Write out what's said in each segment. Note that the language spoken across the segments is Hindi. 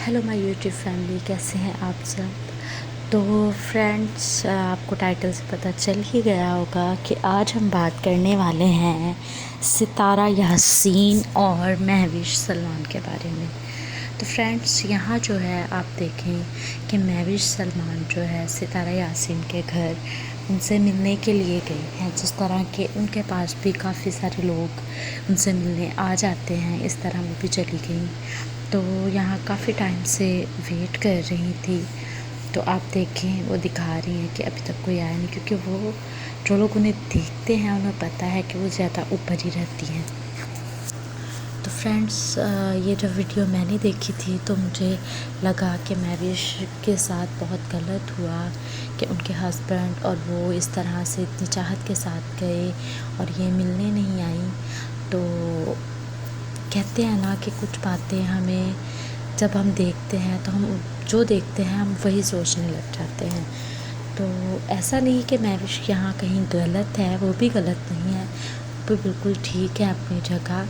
हेलो माय यूट्यूब फैमिली, कैसे हैं आप सब। तो फ्रेंड्स, आपको टाइटल से पता चल ही गया होगा कि आज हम बात करने वाले हैं सितारा यासीन और महविश सलमान के बारे में। तो फ्रेंड्स, यहाँ जो है आप देखें कि महविश सलमान जो है सितारा यासीन के घर उनसे मिलने के लिए गए हैं। जिस तरह के उनके पास भी काफ़ी सारे लोग उनसे मिलने आ जाते हैं, इस तरह वो भी चली गई। तो यहाँ काफ़ी टाइम से वेट कर रही थी। तो आप देखें वो दिखा रही हैं कि अभी तक कोई आया नहीं, क्योंकि वो जो लोग उन्हें देखते हैं उन्हें पता है कि वो ज़्यादा ऊपर ही रहती हैं। तो फ्रेंड्स, ये जब वीडियो मैंने देखी थी तो मुझे लगा कि महविश के साथ बहुत गलत हुआ कि उनके हस्बैंड और वो इस तरह से इतनी चाहत के साथ गए और ये मिलने नहीं आई। तो कहते हैं ना कि कुछ बातें हमें जब हम देखते हैं तो हम जो देखते हैं हम वही सोचने लग जाते हैं। तो ऐसा नहीं कि महविश यहाँ कहीं गलत है, वो भी गलत नहीं है, वो बिल्कुल ठीक है अपनी जगह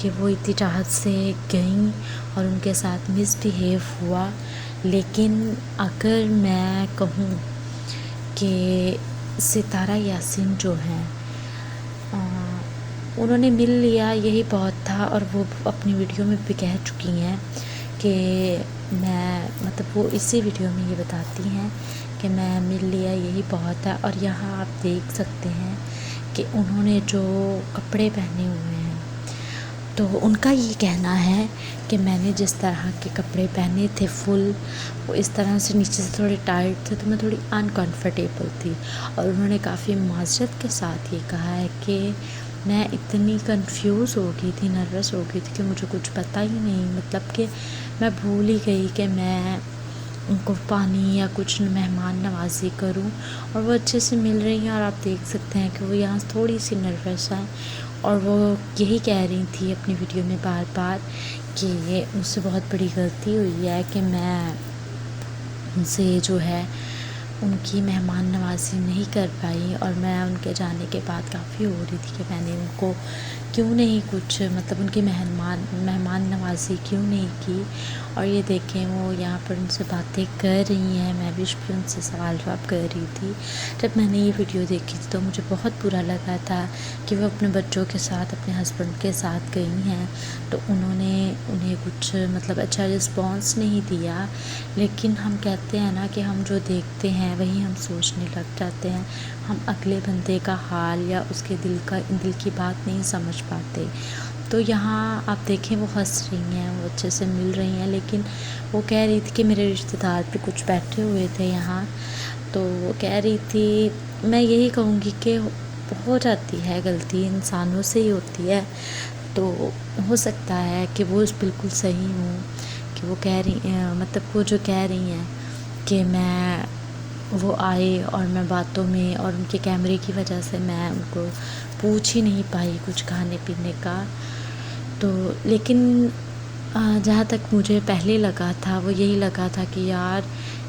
कि वो इतनी चाहत से गई और उनके साथ मिसबिहेव हुआ। लेकिन अगर मैं कहूँ कि सितारा यासीन जो हैं, उन्होंने मिल लिया यही बहुत था। और वो अपनी वीडियो में भी कह चुकी हैं कि वो इसी वीडियो में ये बताती हैं कि मैं मिल लिया यही बहुत है। और यहाँ आप देख सकते हैं कि उन्होंने जो कपड़े पहने हुए हैं, तो उनका ये कहना है कि मैंने जिस तरह के कपड़े पहने थे फुल, वो इस तरह से नीचे से थोड़े टाइट थे तो मैं थोड़ी अनकंफर्टेबल थी। और उन्होंने काफ़ी माजरत के साथ ये कहा है कि मैं इतनी कंफ्यूज हो गई थी, नर्वस हो गई थी कि मुझे कुछ पता ही नहीं, मतलब कि मैं भूल ही गई कि मैं उनको पानी या कुछ मेहमान नवाजी करूं। और वो अच्छे से मिल रही हैं और आप देख सकते हैं कि वो यहाँ थोड़ी सी नर्वस हैं। और वो यही कह रही थी अपनी वीडियो में बार बार कि ये मुझसे बहुत बड़ी गलती हुई है कि मैं उनसे जो है उनकी मेहमान नवाजी नहीं कर पाई। और मैं उनके जाने के बाद काफ़ी हो रही थी कि मैंने उनको क्यों नहीं कुछ उनकी मेहमान नवाजी क्यों नहीं की। और ये देखें वो यहाँ पर उनसे बातें कर रही हैं, मैं भी उनसे सवाल जवाब कर रही थी। जब मैंने ये वीडियो देखी थी तो मुझे बहुत बुरा लगा था कि वो अपने बच्चों के साथ अपने हस्बैंड के साथ गई हैं, तो उन्होंने उन्हें कुछ अच्छा रिस्पॉन्स नहीं दिया। लेकिन हम कहते हैं ना कि हम जो देखते हैं वही हम सोचने लग जाते हैं, हम अगले बंदे का हाल या उसके दिल की बात नहीं समझ पाते। तो यहाँ आप देखें वो हंस रही हैं, वो अच्छे से मिल रही हैं, लेकिन वो कह रही थी कि मेरे रिश्तेदार भी कुछ बैठे हुए थे यहाँ। तो वो कह रही थी, मैं यही कहूँगी कि हो जाती है गलती, इंसानों से ही होती है। तो हो सकता है कि वो बिल्कुल सही हूँ कि वो कह रही वो जो कह रही हैं कि वो आए और मैं बातों में और उनके कैमरे की वजह से मैं उनको पूछ ही नहीं पाई कुछ खाने पीने का। तो लेकिन जहाँ तक मुझे पहले लगा था वो यही लगा था कि यार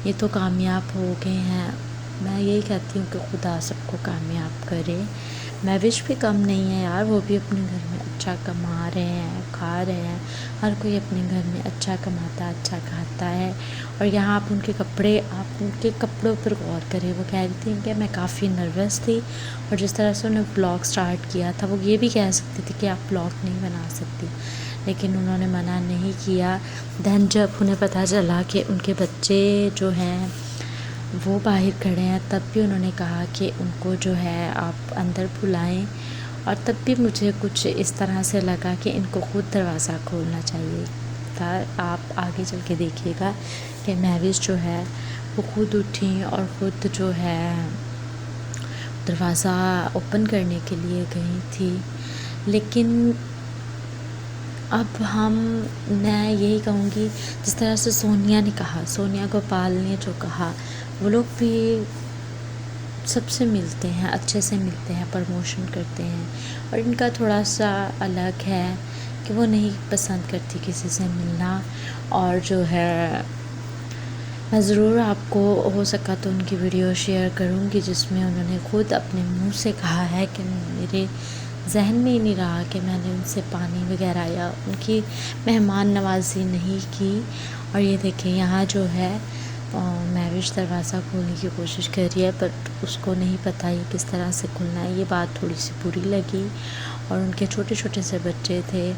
ये तो कामयाब हो गए हैं। मैं यही कहती हूँ कि खुदा सबको कामयाब करे। महविश भी कम नहीं है यार, वो भी अपने घर में अच्छा कमा रहे हैं, खा रहे हैं। हर कोई अपने घर में अच्छा कमाता है, अच्छा खाता है। और यहाँ आप उनके कपड़ों पर गौर करें। वो कह रही थी कि मैं काफ़ी नर्वस थी और जिस तरह से उन्होंने ब्लॉग स्टार्ट किया था, वो ये भी कह सकती थी कि आप ब्लॉग नहीं बना सकती, लेकिन उन्होंने मना नहीं किया। दैन जब उन्हें पता चला कि उनके बच्चे जो हैं वो बाहर खड़े हैं, तब भी उन्होंने कहा कि उनको जो है आप अंदर बुलाएं। और तब भी मुझे कुछ इस तरह से लगा कि इनको खुद दरवाज़ा खोलना चाहिए था। आप आगे चल के देखिएगा कि महविश जो है वो खुद उठी और ख़ुद जो है दरवाज़ा ओपन करने के लिए गई थी। लेकिन अब मैं यही कहूँगी, जिस तरह से सोनिया गोपाल ने जो कहा, वो लोग भी सबसे मिलते हैं, अच्छे से मिलते हैं, प्रमोशन करते हैं। और इनका थोड़ा सा अलग है कि वो नहीं पसंद करती किसी से मिलना। और जो है मैं ज़रूर आपको हो सका तो उनकी वीडियो शेयर करूँगी जिसमें उन्होंने खुद अपने मुंह से कहा है कि मेरे जहन में ही नहीं रहा कि मैंने उनसे पानी वगैरह या उनकी मेहमान नवाजी नहीं की। और ये देखिए यहाँ जो है महविश दरवाज़ा खोलने की कोशिश कर रही है, बट उसको नहीं पता ये किस तरह से खुलना है। ये बात थोड़ी सी बुरी लगी। और उनके छोटे छोटे से बच्चे थे,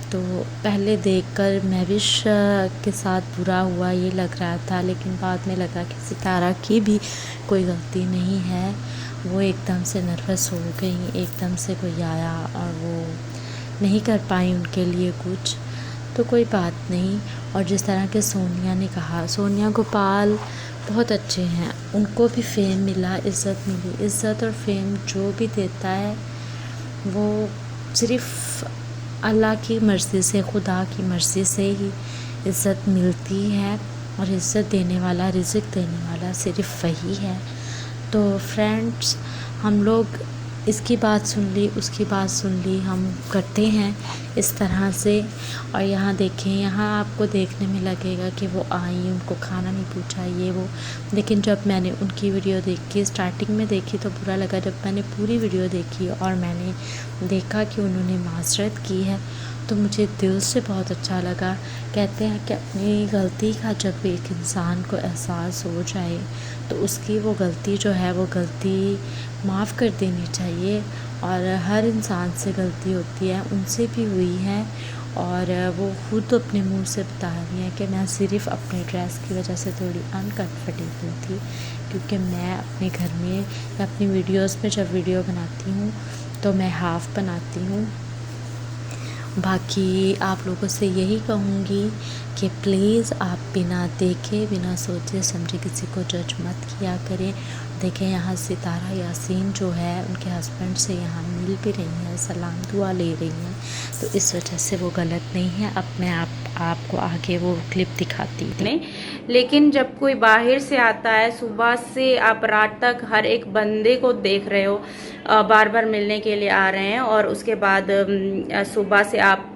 तो पहले देखकर महविश के साथ बुरा हुआ ये लग रहा था, लेकिन बाद में लगा कि सितारा की भी कोई गलती नहीं है। वो एकदम से नर्वस हो गई, एकदम से कोई आया और वो नहीं कर पाई उनके लिए कुछ, तो कोई बात नहीं। और जिस तरह के सोनिया ने कहा, सोनिया गोपाल बहुत अच्छे हैं, उनको भी फेम मिला, इज़्ज़त मिली। इज़्ज़त और फेम जो भी देता है वो सिर्फ़ अल्लाह की मर्ज़ी से, खुदा की मर्ज़ी से ही इज़्ज़त मिलती है। और इज़्ज़त देने वाला, रिज़्क़ देने वाला सिर्फ़ वही है। तो फ्रेंड्स, हम लोग इसकी बात सुन ली, उसकी बात सुन ली, हम करते हैं इस तरह से। और यहाँ देखें, यहाँ आपको देखने में लगेगा कि वो आई, उनको खाना नहीं पूछा ये वो, लेकिन जब मैंने उनकी वीडियो देखी, स्टार्टिंग में देखी तो बुरा लगा। जब मैंने पूरी वीडियो देखी और मैंने देखा कि उन्होंने माज़रत की है, तो मुझे दिल से बहुत अच्छा लगा। कहते हैं कि अपनी गलती का जब एक इंसान को एहसास हो जाए तो उसकी वो गलती जो है वो गलती माफ़ कर देनी चाहिए। और हर इंसान से गलती होती है, उनसे भी हुई है। और वो खुद अपने मुंह से बता रही हैं कि मैं सिर्फ़ अपने ड्रेस की वजह से थोड़ी अनकंफर्टेबल थी, क्योंकि मैं अपने घर में या अपनी वीडियोस में जब वीडियो बनाती हूँ तो मैं हाफ़ बनाती हूँ। बाकी आप लोगों से यही कहूँगी कि प्लीज़ आप बिना देखे, बिना सोचे समझे किसी को जज मत किया करें। देखें, यहाँ सितारा यासीन जो है उनके हस्बैंड से यहाँ मिल भी रही हैं, सलाम दुआ ले रही हैं, तो इस वजह से वो गलत नहीं है। अब मैं आपको आगे वो क्लिप दिखाती थी। लेकिन जब कोई बाहर से आता है, सुबह से आप रात तक हर एक बंदे को देख रहे हो, बार बार मिलने के लिए आ रहे हैं, और उसके बाद सुबह से आप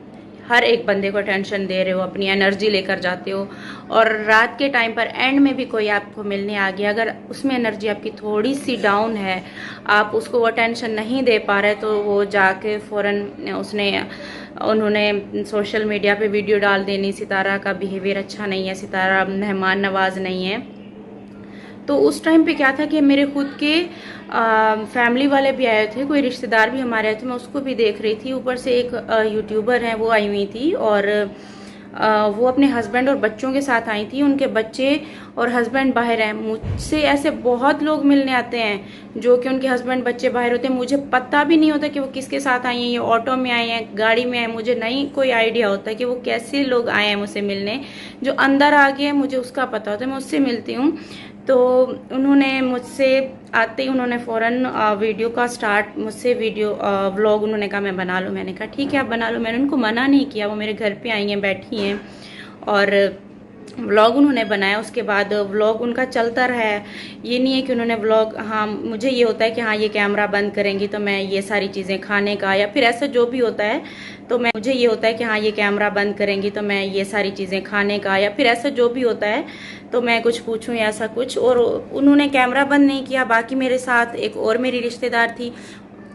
हर एक बंदे को टेंशन दे रहे हो, अपनी एनर्जी लेकर जाते हो, और रात के टाइम पर एंड में भी कोई आपको मिलने आ गया, अगर उसमें एनर्जी आपकी थोड़ी सी डाउन है, आप उसको वो टेंशन नहीं दे पा रहे, तो वो जाके फ़ौरन उन्होंने सोशल मीडिया पे वीडियो डाल देनी, सितारा का बिहेवियर अच्छा नहीं है, सितारा मेहमान नवाज नहीं है। तो उस टाइम पे क्या था कि मेरे खुद के फैमिली वाले भी आए थे, कोई रिश्तेदार भी हमारे आए थे, मैं उसको भी देख रही थी। ऊपर से एक यूट्यूबर हैं, वो आई हुई थी, और वो अपने हस्बैंड और बच्चों के साथ आई थी। उनके बच्चे और हस्बैंड बाहर हैं। मुझसे ऐसे बहुत लोग मिलने आते हैं जो कि उनके हस्बैंड बच्चे बाहर होते हैं, मुझे पता भी नहीं होता कि वो किसके साथ आई हैं, ये ऑटो में आए हैं, गाड़ी में आए, मुझे नहीं कोई आइडिया होता कि वो कैसे लोग आए हैं मुझसे मिलने। जो अंदर आ गए मुझे उसका पता होता है, मैं उससे मिलती हूँ। तो उन्होंने मुझसे आते ही उन्होंने फ़ौरन वीडियो का स्टार्ट, मुझसे वीडियो व्लॉग उन्होंने कहा मैं बना लूँ। मैंने कहा ठीक है आप बना लो, मैंने उनको मना नहीं किया। वो मेरे घर पे आई हैं, बैठी हैं, और व्लॉग उन्होंने बनाया। उसके बाद व्लॉग उनका चलता रहा है। ये नहीं है कि उन्होंने व्लॉग, हाँ मुझे ये होता है कि हाँ ये कैमरा बंद करेंगी तो मैं ये सारी चीज़ें खाने का या फिर ऐसा जो भी होता है, तो मैं मुझे ये होता है कि हाँ ये कैमरा बंद करेंगी तो मैं ये सारी चीज़ें खाने का या फिर ऐसा जो भी होता है तो मैं कुछ पूछूं या ऐसा कुछ। और उन्होंने कैमरा बंद नहीं किया। बाकी मेरे साथ एक और मेरी रिश्तेदार थी,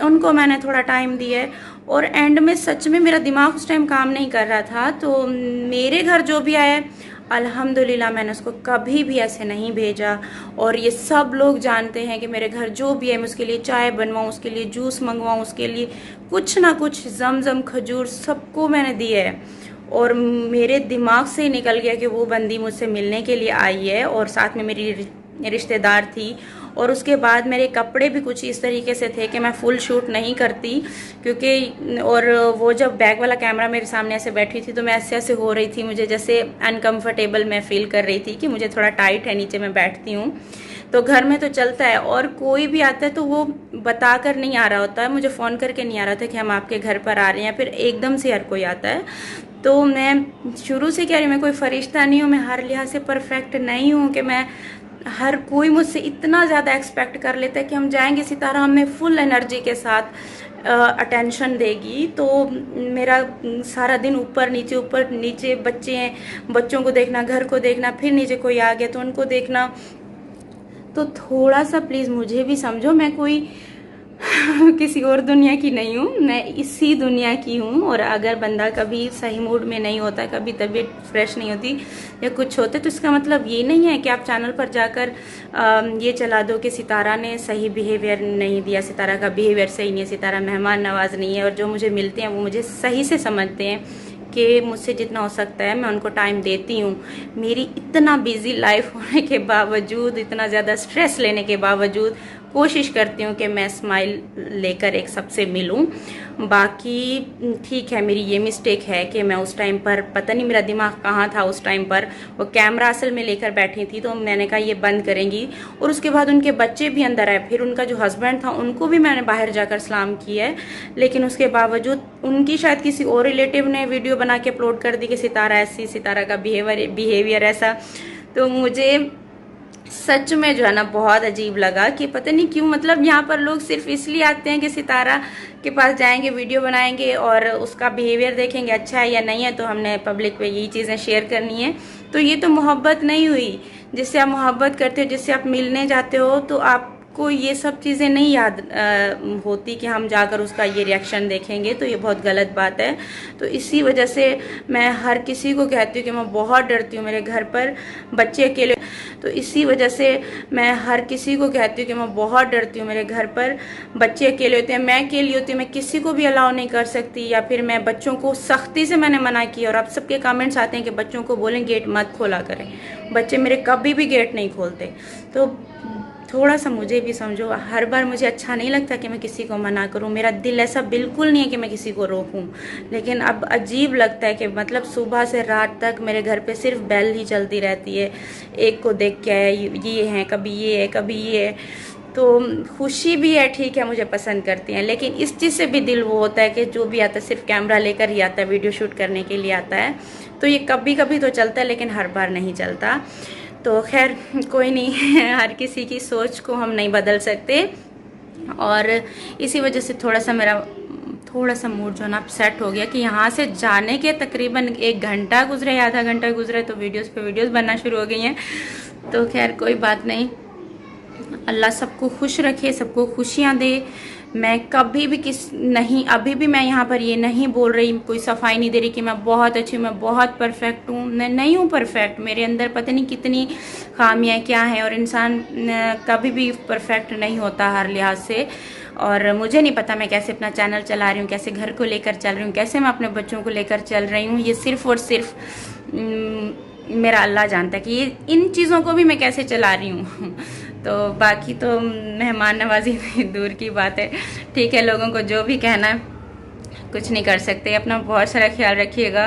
उनको मैंने थोड़ा टाइम दिया है। और एंड में सच में मेरा दिमाग उस टाइम काम नहीं कर रहा था। तो मेरे घर जो भी आया अल्हम्दुलिल्लाह, मैंने उसको कभी भी ऐसे नहीं भेजा। और ये सब लोग जानते हैं कि मेरे घर जो भी है, मैं उसके लिए चाय बनवाऊँ, उसके लिए जूस मंगवाऊँ, उसके लिए कुछ ना कुछ, जमजम खजूर सबको मैंने दिया है। और मेरे दिमाग से निकल गया कि वो बंदी मुझसे मिलने के लिए आई है, और साथ में मेरी रिश्तेदार थी। और उसके बाद मेरे कपड़े भी कुछ इस तरीके से थे कि मैं फुल शूट नहीं करती, क्योंकि और वो जब बैक वाला कैमरा मेरे सामने ऐसे बैठी थी तो मैं ऐसे ऐसे हो रही थी, मुझे जैसे अनकंफर्टेबल मैं फील कर रही थी कि मुझे थोड़ा टाइट है नीचे मैं बैठती हूँ। तो घर में तो चलता है, और कोई भी आता है तो वो बता कर नहीं आ रहा होता है, मुझे फ़ोन करके नहीं आ रहा था कि हम आपके घर पर आ रहे हैं, या फिर एकदम से हर कोई आता है। तो मैं शुरू से कह रही हूँ, मैं कोई फरिश्ता नहीं हूँ, मैं हर लिहाज से परफेक्ट नहीं हूँ कि मैं, हर कोई मुझसे इतना ज़्यादा एक्सपेक्ट कर लेता है कि हम जाएंगे सितारा हमें फुल एनर्जी के साथ अटेंशन देगी। तो मेरा सारा दिन ऊपर नीचे बच्चे हैं, बच्चों को देखना, घर को देखना, फिर नीचे कोई आ गया तो उनको देखना। तो थोड़ा सा प्लीज़ मुझे भी समझो, मैं कोई किसी और दुनिया की नहीं हूँ, मैं इसी दुनिया की हूँ। और अगर बंदा कभी सही मूड में नहीं होता, कभी तबीयत फ्रेश नहीं होती या कुछ होता है, तो इसका मतलब ये नहीं है कि आप चैनल पर जाकर ये चला दो कि सितारा ने सही बिहेवियर नहीं दिया, सितारा का बिहेवियर सही नहीं है, सितारा मेहमान नवाज नहीं है। और जो मुझे मिलते हैं वो मुझे सही से समझते हैं कि मुझसे जितना हो सकता है मैं उनको टाइम देती हूँ। मेरी इतना बिजी लाइफ होने के बावजूद, इतना ज़्यादा स्ट्रेस लेने के बावजूद कोशिश करती हूँ कि मैं स्माइल लेकर एक सबसे मिलूँ। बाकी ठीक है, मेरी ये मिस्टेक है कि मैं उस टाइम पर पता नहीं मेरा दिमाग कहाँ था उस टाइम पर, वो कैमरा असल में लेकर बैठी थी, तो मैंने कहा ये बंद करेंगी। और उसके बाद उनके बच्चे भी अंदर आए, फिर उनका जो हस्बैंड था उनको भी मैंने बाहर जाकर सलाम किया है, लेकिन उसके बावजूद उनकी शायद किसी और रिलेटिव ने वीडियो बना के अपलोड कर दी कि सितारा ऐसी, सितारा का बिहेवियर ऐसा। तो मुझे सच में जो है ना बहुत अजीब लगा कि पता नहीं क्यों, मतलब यहाँ पर लोग सिर्फ इसलिए आते हैं कि सितारा के पास जाएंगे, वीडियो बनाएंगे और उसका बिहेवियर देखेंगे अच्छा है या नहीं है, तो हमने पब्लिक पे यही चीज़ें शेयर करनी है। तो ये तो मोहब्बत नहीं हुई। जिससे आप मोहब्बत करते हो, जिससे आप मिलने जाते हो, तो आपको ये सब चीज़ें नहीं याद होती कि हम जाकर उसका ये रिएक्शन देखेंगे, तो ये बहुत गलत बात है। तो इसी वजह से मैं हर किसी को कहती हूँ कि मैं बहुत डरती हूँ मेरे घर पर बच्चे अकेले। तो इसी वजह से मैं हर किसी को कहती हूँ कि मैं बहुत डरती हूँ मेरे घर पर बच्चे अकेले होते हैं, मैं अकेली होती हूँ, मैं किसी को भी अलाउ नहीं कर सकती, या फिर मैं बच्चों को सख्ती से मैंने मना किया। और आप सबके कमेंट्स आते हैं कि बच्चों को बोलें गेट मत खोला करें, बच्चे मेरे कभी भी गेट नहीं खोलते। तो थोड़ा सा मुझे भी समझो। हर बार मुझे अच्छा नहीं लगता कि मैं किसी को मना करूं, मेरा दिल ऐसा बिल्कुल नहीं है कि मैं किसी को रोकूं, लेकिन अब अजीब लगता है कि मतलब सुबह से रात तक मेरे घर पे सिर्फ बेल ही चलती रहती है, एक को देख के ये है, कभी ये है, कभी ये है। तो खुशी भी है, ठीक है, मुझे पसंद करती हैं, लेकिन इस चीज़ से भी दिल वो होता है कि जो भी आता है सिर्फ कैमरा लेकर ही आता है, वीडियो शूट करने के लिए आता है। तो ये कभी कभी तो चलता है, लेकिन हर बार नहीं चलता। तो खैर कोई नहीं, हर किसी की सोच को हम नहीं बदल सकते। और इसी वजह से थोड़ा सा मूड जो ना अपसेट हो गया कि यहाँ से जाने के तकरीबन 1 घंटा गुजरे या आधा घंटा गुजरे, तो वीडियोस पे वीडियोस बनना शुरू हो गई हैं। तो खैर कोई बात नहीं, अल्लाह सबको खुश रखे, सबको खुशियाँ दे। मैं कभी भी अभी भी मैं यहाँ पर ये नहीं बोल रही, कोई सफाई नहीं दे रही कि मैं बहुत अच्छी हूँ, मैं बहुत परफेक्ट हूँ। मैं नहीं हूँ परफेक्ट, मेरे अंदर पता नहीं कितनी खामियाँ क्या हैं, और इंसान कभी भी परफेक्ट नहीं होता हर लिहाज से। और मुझे नहीं पता मैं कैसे अपना चैनल चला रही हूँ, कैसे घर को लेकर चल रही हूँ, कैसे मैं अपने बच्चों को लेकर चल रही हूँ। ये सिर्फ और सिर्फ मेरा अल्लाह जानता है कि ये इन चीज़ों को भी मैं कैसे चला रही हूँ। तो बाकी तो मेहमान नवाजी दूर की बात है, ठीक है, लोगों को जो भी कहना है कुछ नहीं कर सकते। अपना बहुत सारा ख्याल रखिएगा,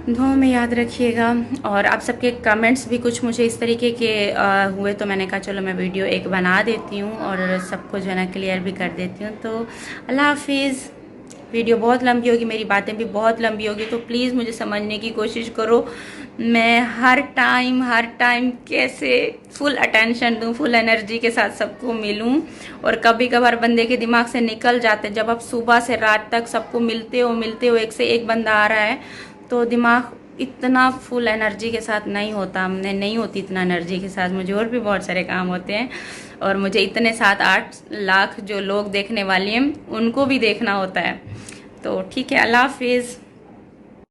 दुआ में याद रखिएगा। और आप सबके कमेंट्स भी कुछ मुझे इस तरीके के हुए, तो मैंने कहा चलो मैं वीडियो एक बना देती हूँ और सबको जो है ना क्लियर भी कर देती हूँ। तो अल्लाह हाफिज़। वीडियो बहुत लंबी होगी, मेरी बातें भी बहुत लंबी होगी, तो प्लीज़ मुझे समझने की कोशिश करो। मैं हर टाइम कैसे फुल अटेंशन दूँ, फुल एनर्जी के साथ सबको मिलूँ। और कभी कभार बंदे के दिमाग से निकल जाते, जब आप सुबह से रात तक सबको मिलते हो, एक से एक बंदा आ रहा है, तो दिमाग इतना फुल एनर्जी के साथ नहीं होता, मैं नहीं होती इतना एनर्जी के साथ, मुझे और भी बहुत सारे काम होते हैं। और मुझे इतने 7-8 लाख जो लोग देखने वाले हैं उनको भी देखना होता है। तो ठीक है, अल्लाह हाफिज़।